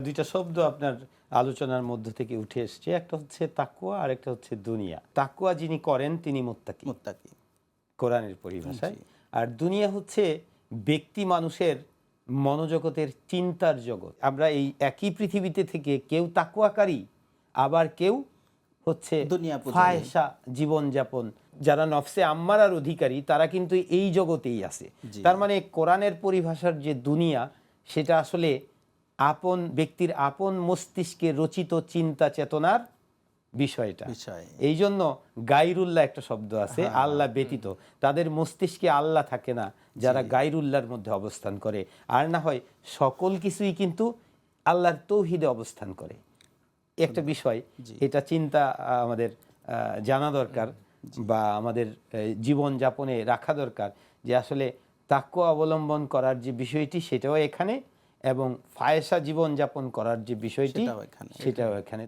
দুইটা শব্দ আপনার আলোচনার মধ্য থেকে উঠে এসছে, একটা হচ্ছে তাকওয়া আর একটা হচ্ছে দুনিয়া। তাকওয়া যিনি করেন তিনি মুত্তাকি, মুত্তাকি কোরআনের পরিভাষায়। জি। আর দুনিয়া হচ্ছে ব্যক্তি মানুষের মনোজগতের চিন্তার জগৎ। আমরা এই একই পৃথিবীতে থেকে কেউ তাকওয়াকারী, আবার কেউ হচ্ছে দুনিয়া পূজারী। ফাহেসা জীবনযাপন, যারা নফসে আম্মারার অধিকারী তারা কিন্তু এই জগতেই আছে। জি। তার মানে কোরআনের পরিভাষার যে দুনিয়া, সেটা আসলে আপন ব্যক্তির আপন মস্তিষ্কে রচিত চিন্তা চেতনার বিষয়টা। এই জন্য গায়রুল্লাহ একটা শব্দ আছে, আল্লাহ ব্যতীত। তাদের মস্তিষ্কে আল্লাহ থাকে না যারা গায়রুল্লাহর মধ্যে অবস্থান করে, আর না হয় সকল কিছুই কিন্তু আল্লাহর তৌহিদে অবস্থান করে। একটা বিষয়, এটা চিন্তা আমাদের জানা দরকার বা আমাদের জীবন যাপনে রাখা দরকার, যে আসলে তাকওয়া অবলম্বন করার যে বিষয়টি সেটাও এখানে, এবং ফায়েসা জীবন যাপন করার যে বিষয়টি সেটাও এখানে।